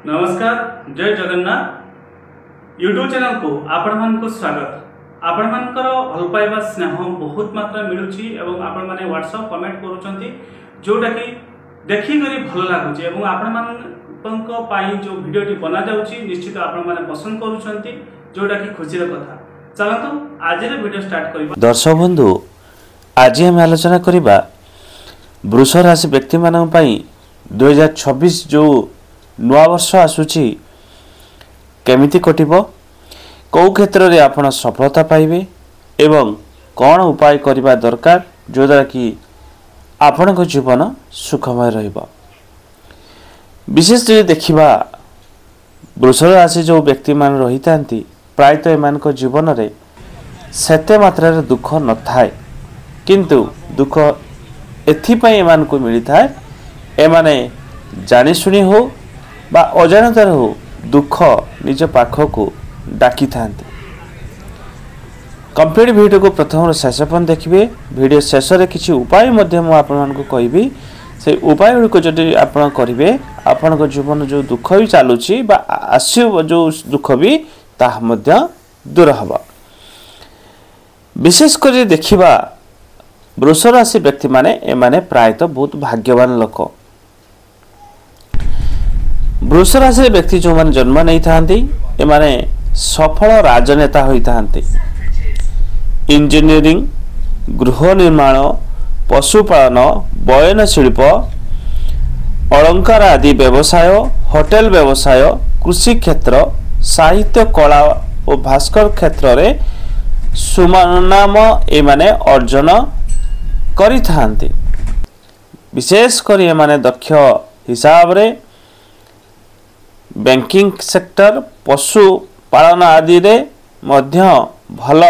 नमस्कार जय Jagannath YouTube channel को आपण मानक स्वागत। आपण मानकर भल पाइबा स्नेह बहुत मात्रा मिलुची एवं आपण माने व्हाट्सएप कमेंट करूचंती जोटा कि देखि करी भल लागुची एवं आपण मानक पाई जो वीडियोटी बना जाउची निश्चित आपण माने पसंद करूचंती जोटा कि खुशी र कथा। चलतो आज रे वीडियो स्टार्ट करिबा। दर्शक बंधु आज हम आलोचना करिबा वृष राशि व्यक्ति मानन पई 2026 जो नवा वर्ष आसुची केमिति कटिबो, कौ क्षेत्र रे आपण सफलता पाइबे एवं कौन उपाय करिबा दरकार जो द्वारा कि आपण को जीवन सुखमय रहिबो। विशेष रे देखिबा वृष राशि जो व्यक्ति मान रहितांती प्रायतः एमान को जीवन रे सेते मात्रा रे दुख न थाए, किंतु दुख एथिपई एमान को मिली थाए एमाने जानि सुनी हो बा अजाणतार हो दुख निज पाखक डाकी थांती। कंप्लीट वीडियो को प्रथम शेष पर्यटन देखिए। वीडियो शेष में किसी उपाय आपको कहबी से उपाय गुड़िक जदि आप करेंगे आपण जीवन जो दुख भी चलुची बा आसो जो दुख भी ताहा दूर हम। विशेषकर देखा वृष राशि व्यक्ति माने एमाने प्रायतः बहुत भाग्यवान लोक। वृष राशि व्यक्ति जो मैंने जन्म नहीं थांती एमाने सफल राजनेता होई थांती। इंजीनियरिंग, गृह निर्माण, पशुपालन, बयन शिल्प, अलंकार आदि व्यवसाय, होटेल व्यवसाय, कृषि क्षेत्र, साहित्य कला और भास्कर क्षेत्र रे सुनाम एमाने अर्जन करि थांती। विशेष कर एमाने दक्ष हिसाब रे बैंकिंग सेक्टर, पशु पालन आदि रे मध्य भल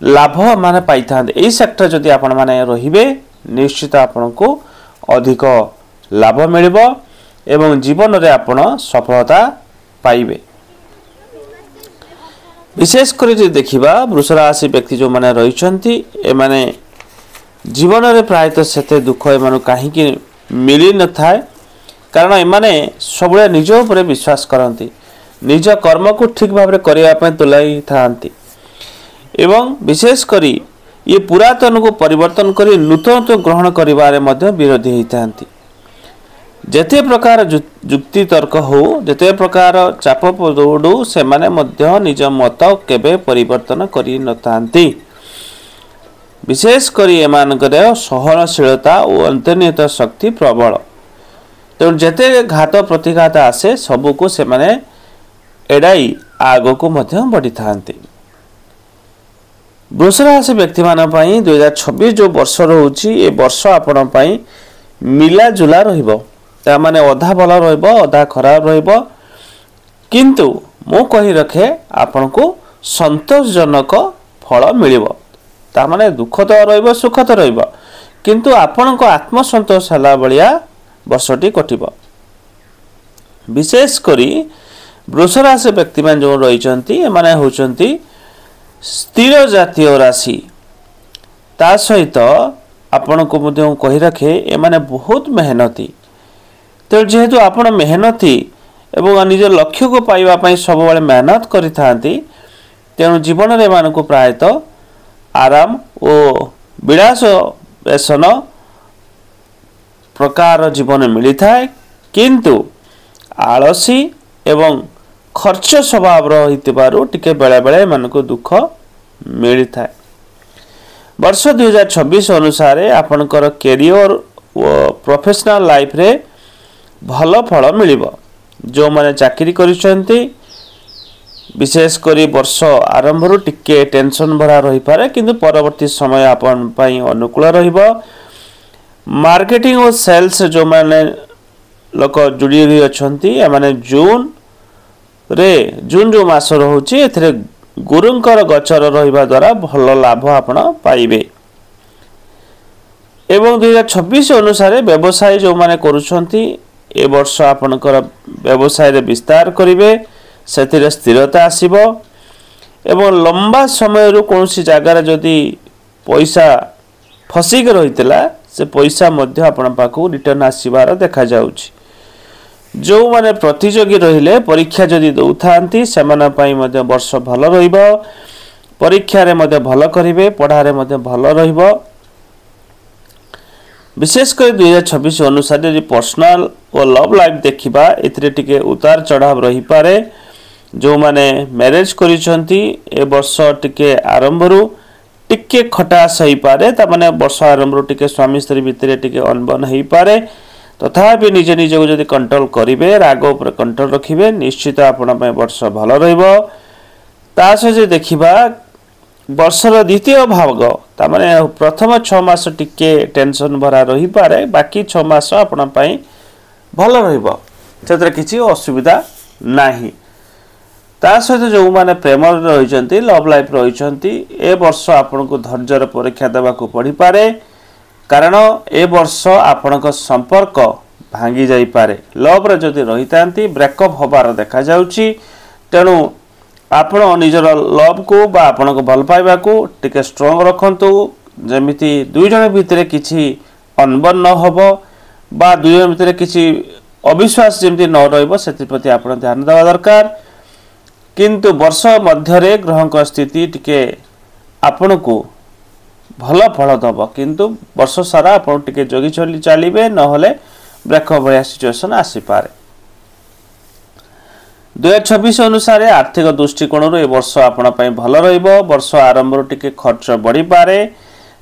लाभ माने पाई थांते। एई सेक्टर जदि आपण माने रहिबे निश्चित आपण को अधिक लाभ मिलिबो एवं जीवन रे आपण सफलता पाइबे। विशेष कर देखिबा वृष राशि व्यक्ति जो माने रहिचंती ए माने जीवन रे प्रायतः सेते दुख एमानु काहे कि मिली न थाए, कारण एमाने सबले निज उपरे विश्वास करती, निज कर्म को ठीक भाव में करने तुलाई थांती एवं विशेष करी ये पुरातन को परिवर्तन करी नूतन तो ग्रहण करिवारे मध्य विरोधी होती। जेते प्रकार जुक्ति तर्क हो, जेते प्रकार चाप दौड़ू से माने मध्य निज मत केबे परिवर्तन करी न थांती। विशेष करी एमानकर सहनशीलता और अंतर्निहित शक्ति प्रबल। तो जेते घात प्रतिघात आसे सबू को से माने एड़ाई आग को मध्य बढ़ी थांती। वृष राशि व्यक्ति मान 2026 जो वर्ष रोची ए वर्ष आपण पई मिला जुला रहिबो, ता माने अधा भल रहिबो अधा खराब रहिबो, किंतु मो कहि रखे आपण को संतोषजनक फल मिलिबो। ता माने दुख तो रहिबो सुख तो रहिबो, किंतु आपण को आत्मसंतोष हला बलिया वर्षटी कटिबो। विशेष करी वृष राशि व्यक्ति मान जो रहिचंती एमाने होचंती स्थिर जातीय राशि। ता सहित आपण को मध्य कहि रखे एमाने बहुत मेहनती। तो जेहेतु आपण मेहनती एवं निज लक्ष्य को पाइबा पई सब बेले मेहनत करि थांती, तेणु जीवन रे मान को प्रायतः आराम और विलास व्यसन प्रकार जीवन मिली थाए, किंतु आलसी एवं खर्च स्वभाव रहितबारु टिके बेले बेले मानको दुख मिली थाए। वर्ष 2026 अनुसार आपनकर कैरियर और प्रोफेशनल लाइफ रे भल फल मिलिबो। जो माने चाकरी करिसंती विशेष करी वर्ष आरंभ रु टिके टेंशन भरा रही पारे, किंतु परवर्ती समय आपन पई अनुकूल रहिबो। मार्केटिंग और सेल्स जो माने लोक जुड़ी रही अच्छा माने जून जो मास रोचे ए गुरुंकर गचर रहिबा द्वारा भल लाभ आपण पाइबे। एवं 2026 अनुसार व्यवसाय जो माने करूछंती ए वर्ष आपनकर व्यवसाय रे विस्तार करिवे, सेतिरे स्थिरता आसीबो एवं लंबा समय रु कोनसी जगार जदि पैसा फसिक रहितला से पैसा मध्य आपण पाखु रिटर्न आसीबार देखा जाउछि। जो माने प्रतियोगी रहिले परीक्षा जदि दउथांती सेमना पई मध्ये वर्ष भलो रहिबो परीक्षा रे मध्ये भलो करिवे पढ़ा रे मध्ये भलो रहिबो विशेष कर 2026 अनुसार यदि पर्सनल और लव लाइफ देखिबा एथिरे टिके उतार चढ़ाव रही पारे जो माने मैरिज करिसंती ए वर्ष टिके आरंभ रु टिके खटास होई पारे ता माने वर्ष आरंभ रु टिके स्वामी स्त्री भितरे टिके अनबन होई पारे तथापि निज निज को जदि कंट्रोल करिवे राग ऊपर कंट्रोल रखिबे निश्चित आपण पय वर्ष भलो रहइबो ता से देखिबा वर्षर द्वितीय भाग ता माने प्रथम 6 मास टिके टेंशन भरा रही पारे बाकी 6 मास आपण पय भलो रहइबो सेतरे किछि असुविधा नाही ता सहित जो माने प्रेम रहिचंती लव लाइफ रहिचंती ए वर्ष आपण को धैर्यर परीक्षा देबा को पड़ी पारे कारण ए वर्ष आपण को संपर्क भांगी जाई पारे लव रे जदि रहितांती ब्रेकअप होबार देखा जाउची तेनु आपण निजर लव को बा आपण को भल पाइबा को टिके स्ट्रांग रखंतु जेमिति दुई जन भितरे किछि अनबन न होबो बा दुई जन भितरे किछि अविश्वास जेमिति न रहइबो सेति प्रति आपण ध्यान देवा दरकार किंतु वर्ष मध्यरे ग्रहक स्थिति टिके आपण को भल फल दब किंतु वर्ष सारा आपण टिके जोगी चली चलिबे न होले ब्रेकअप भया सिचुएशन आसी पारे 2026 अनुसार आर्थिक दृष्टिकोण ए वर्ष आपण पय भल रहइबो वर्ष आरंभ रो टिके खर्च बढ़ी पारे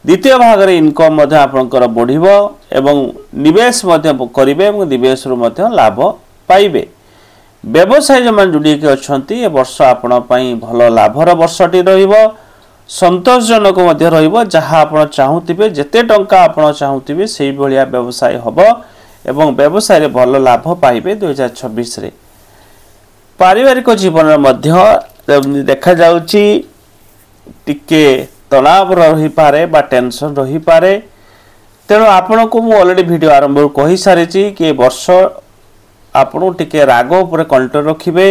द्वितीय भाग रे इनकम मध्ये आपनकर बढ़िबो एवं निवेश मध्ये करिवे एवं निवेश रो मध्ये लाभ पाइबे व्यवसाय जमान जुड़ी के अछंती ए वर्ष आपण पय भल लाभर वर्षटी रहइबो संतोषजनक मध्ये रहइबो जहा आपण चाहुतिबे जते टंका आपण चाहुतिबे सेही भलिया व्यवसाय हबो एवं व्यवसाय रे भल लाभ पाइबे 2026 रे पारिवारिक जीवन मध्य देखा जाउची टिके तनाव रही पारे बा टेंशन रही पारे तेणु आपण को मु ऑलरेडी वीडियो आरंभ कहि सारी कि वर्ष आपण टिके राग ऊपर कंट्रोल रखिबे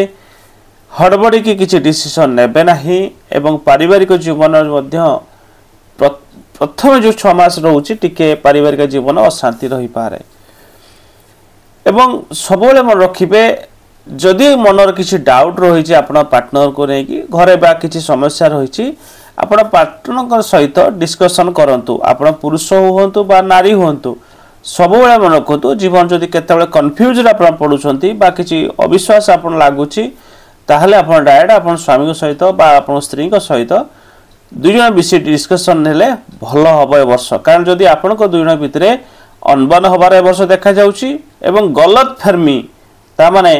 हड़बड़ी की किछि डिसीजन नेबे नाही एवं पारिवारिक जीवन मध्य प्रथम जो 6 मास रहउची टिके पारिवारिक जीवन अशांति रही पारे एवं सबले मन रखिबे जदि मनर किसी डाउट रही आपण पार्टनर को लेकिन घरे बा किसी समस्या रही आपण पार्टनर सहित डिस्कशन करंतु आपण पुरुष होंतु बा नारी होंतु सब बेले मन रखु जीवन जदि केतेबेले कन्फ्यूज आपण पडुछंती बा किसी अविश्वास आपण लागुची ताहले आपण डायरेक्ट आपण स्वामी को सहित बा आपण स्त्री को सहित दुई जन विषय डिस्कशन नेले भल हबो ए वर्ष कारण जदि आपण को दुई जन भितरे अनबन हबार ए वर्ष देखा जाउची एवं गलत फहमी ता माने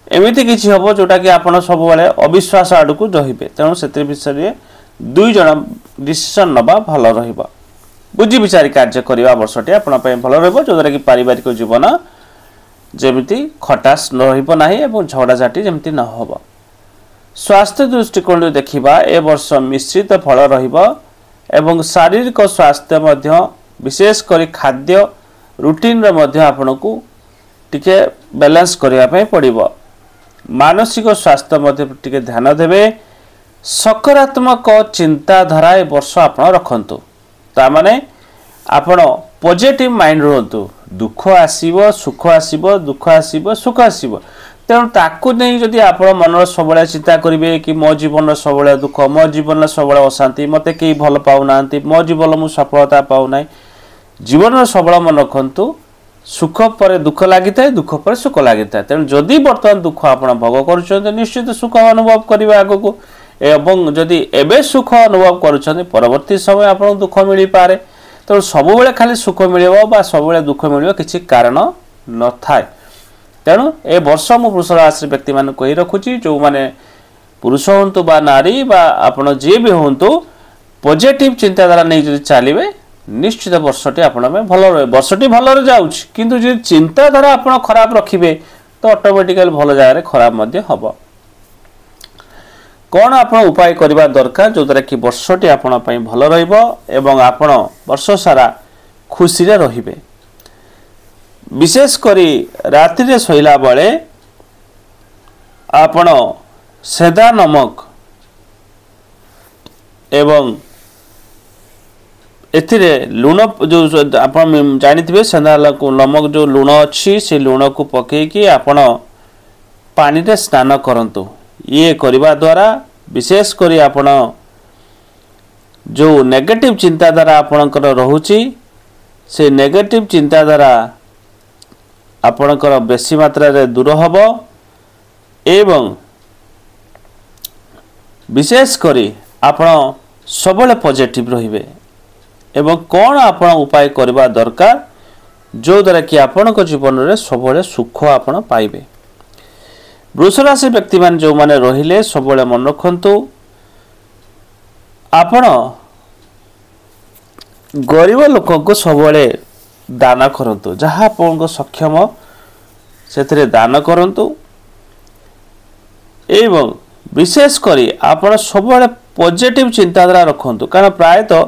एमिति किछि हबो जोटा कि आपण सब बेले अविश्वास आडू को रहिबे तेणु सेते विषय दुई जन डिसीजन नबा भल रहिबो बुद्धि विचार कार्य करिवा वर्षटी आपण पय भल रहिबो जोदरा कि पारिवारिक जीवन जेमिति खटास न रहिबो नाही एवं झगड़ा झाटी जेमिति न होबो स्वास्थ्य दृष्टिकोण देखिबा ए वर्ष मिश्रित फल रहिबो एवं शारीरिक स्वास्थ्य मध्य विशेष करी खाद्य रूटीन रे मध्य आपण को टिके बैलेंस करिया पय पड़िबो मानसिक स्वास्थ्य मध्य टिके ध्यान देबे सकारात्मक चिंताधारा ए वर्ष आपण रखंतु ता माने आपण पॉजिटिव माइंड रहंतु दुख आसीबो सुख आसीबो दुख आसीबो सुख आसीबो तेणु ताकू नहीं जदि आपण मनर सबले चिंता करिवे कि मो जीवन सबले दुख मो जीवन सबले अशांति मते केही भल पाउ नांती मो जीवन मु सफलता पाउ नै जीवन सबले मन रखंतु सुख पर दुख लगी था दुख पर सुख लगी था तेणु जदि बर्तमान दुख आप भोग कर निश्चित सुख अनुभव करेंगे आग को एवं जदि एबे सुख अनुभव कर परवर्ती समय आप दुख मिल पारे तेणु सब बेले खाली सुख मिल सब दुख मिल किसी कारण न थाए तेणु ए वर्ष मु पुरुष राशि व्यक्ति मान कही रखुची जो माने पुरुष हूँ बा नारी बा आपण जी भी हूँ पॉजिटिव चिंताधारा नहीं जदि चलिए निश्चित वर्षटी आपण भल रहे वर्षटी भल जाउछि किंतु जे चिंताधारा आपण खराब रखिबे तो ऑटोमेटिकली भल जाय रे खराब मध्य हबो कोन आपण उपाय करबा दरकार जो द्वारा कि वर्षटी आपण पई भल रहइबो एवं आपण वर्ष सारा खुशी रे रहिबे विशेष करी रात्रि रे सोइला बेले आपण सेदा नमक एवं एथिरे लुण जो आपण जानिथिबे सेंधा नमक जो लुण अच्छी से लुण को पकेकी आपण पानी रे स्नान करंतु। ये करबा द्वारा विशेष करी आपण जो नेगेटिव चिंताधारा आपणकर रहुची से नेगेटिव चिंताधारा आपणकर बेसी मात्रा रे दूर हबो एवं विशेष करी आपण सबले पॉजिटिव रहिबे एवं कौन आपण उपाय करबा दरकार जो द्वारा कि आपण जीवन रे सबले सुख आपण पाइबे। वृष राशि व्यक्ति मान जो माने रहिले सबले मन रखंतु आपण गरीब लोक को सबले दान करंतु जहाँ आपण सक्षम से दान करंतु एवं विशेष करी आपण सबले पॉजिटिव चिंताधारा रखंतु कारण प्रायतः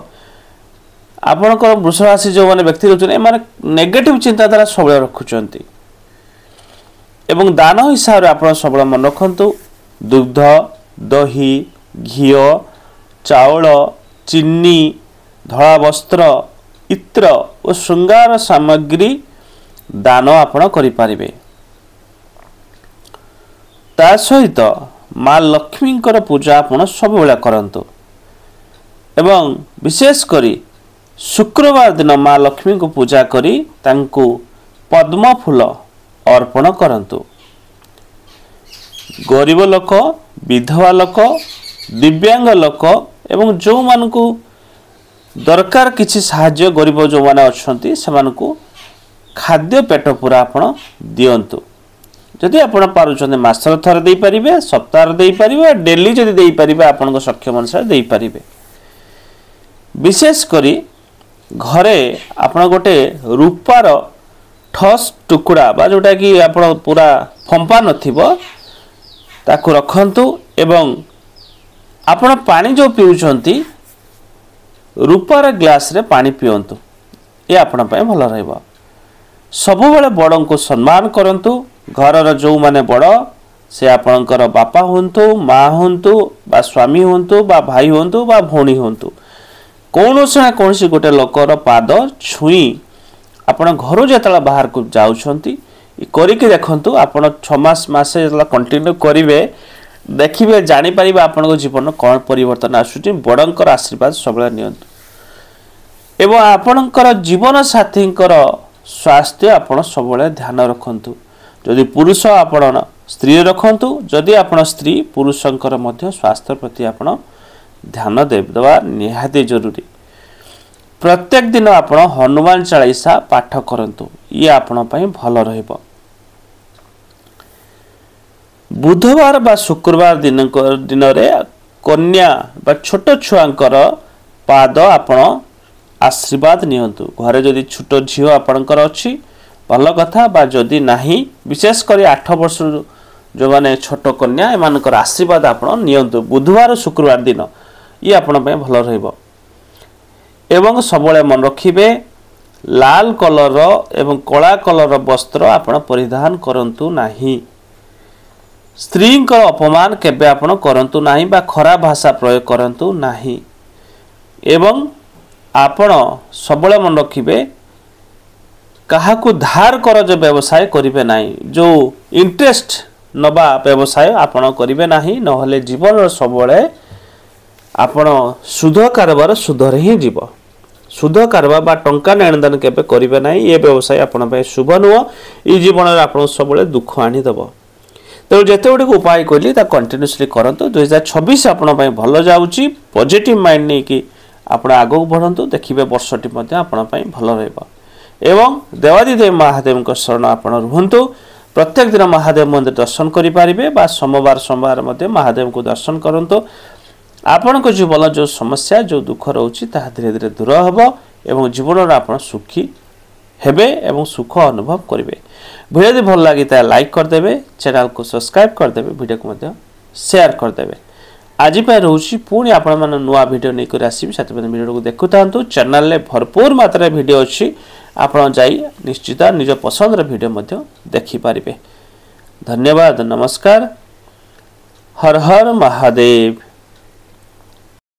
आपणकर वृष राशि जो माने व्यक्ति रहउछन माने नेगेटिव चिंताधारा सबले रखुचंती एवं दान हिसाब रे आपण सबले मन रखंतु दुग्ध दही घी चाउल चीनी धला वस्त्र इत्र और श्रृंगार सामग्री दान आपण करि पारिबे। ता सहित माँ लक्ष्मी पूजा आपण सब बेला करंतु एवं विशेष करी शुक्रवार दिन माँ लक्ष्मी को पूजा करी तांको पद्म फूल अर्पण करंतु। गरीब लोक विधवा लोक दिव्यांग लोक एवं जो मानकु दरकार किछि साहाय्य गरीब जो माने अछंती सेमानकु खाद्य पेट पूरा आपण दियंतु। जदि आपण पारुचंदे मासर थर देई परिबे सप्ताह देई परिबे डेली जदि देई परिबे आपनको सक्षम अनुसार देई परिबे। विशेष करी घरे आपण गोटे रूपार ठस टुकुड़ा बा जोटा कि आपण पूरा फंपा नथिबो ताकू रखंतु एवं आपण पानी जो पिउचंती रूपार ग्लास रे पानी पियंतु ये आपण पय भल रहइबो। सबु बेले बड़न को सम्मान करंतु घर जो माने बड़ से आपणकर बापा हुंतु माँ हुंतु बा स्वामी हुंतु बा भाई हुंतु बा भौणी हुंतु कौनसी ना कौनसी गोटे लोकर पाद छुई आपण घर जेतला बाहर को जाउछंती करिके देखंतु आपण 6 मास मासे जेतला कंटिन्यू करिवे देखिबे जानि परिबे आपनको जीवन कोन परिवर्तन आसुची बड़ंकर आशीर्वाद सबले नियंतु एवं आपणकर जीवन साथींकर स्वास्थ्य आपण सबले ध्यान रखंतु। जदि पुरुष आपण स्त्री रखंतु जदि आपण स्त्री पुरुषंकर मध्य स्वास्थ्य प्रति आपण ध्यान देवा निहाती जरूरी। प्रत्येक दिन आपण हनुमान चालीसा पाठ करंतु ये आपण पई भल रहइबो। बुधवार बा शुक्रवार दिन रे कन्या बा छोट छुआंकर पाद आपण आशीर्वाद नियंतु। घरे जदि छोट झियो आपणकर अछि भल कथा बा जदि नाही विशेष करी 8 वर्ष जो माने छोट कन्या एमानकर आशीर्वाद आपण नियंतु बुधवार शुक्रवार दिन ये आपण पय भल रहइबो। एवं सबले मन रखिबे लाल कलर एवं कला कलर वस्त्र आपण परिधान करंतु नाही। स्त्री को अपमान केबे आपण करंतु नाही बा खराब भाषा प्रयोग करंतु नाही। एवं आपण सबले मन रखिबे काहाकू धार करज व्यवसाय करिवे नाही जो इंटरेस्ट नबा व्यवसाय आपण करिवे नाही नहले जीवन सबले आपण सुध कारबार सुधरे ही जीव सुध कारबार बा टंका लेनदेन केबे करिवे नाही ये व्यवसाय आपण पे शुभ नुह ई जीवन रे आपण सबले दुख आनी दबो। तो जेते गुडी उपाय कहली ता कंटिन्यूअसली करंतु 2026 आपण पे भलो जाउची पॉजिटिव माइंड नै कि आपण आगो बढ़ंतु देखिबे वर्षटी मध्ये आपण पे भलो रहबो। एवं देवादिदेव महादेव को शरण आपण रहंतु प्रत्येक दिन महादेव मंदिर दर्शन करि पारिबे बा सोमवार मध्ये महादेव को दर्शन करंतु आपण को जीवन जो समस्या जो दुख रहउची ता धीरे धीरे दूर हबो एवं जीवन रे आपण सुखी हेबे एवं सुख अनुभव करिवे। वीडियो यदि भल लागी ता लाइक कर देबे चैनल को सब्सक्राइब कर देबे वीडियो को मध्ये शेयर कर देबे। आज पे रहउची पुणी आपण मन नुवा वीडियो नै कर आसीबी साथ में वीडियो को देखुतांतु चैनल रे भरपूर मात्रा वीडियो अछि आपण जाई निश्चित निज पसंद रे वीडियो मध्ये देखि पारिबे। धन्यवाद नमस्कार हर हर महादेव।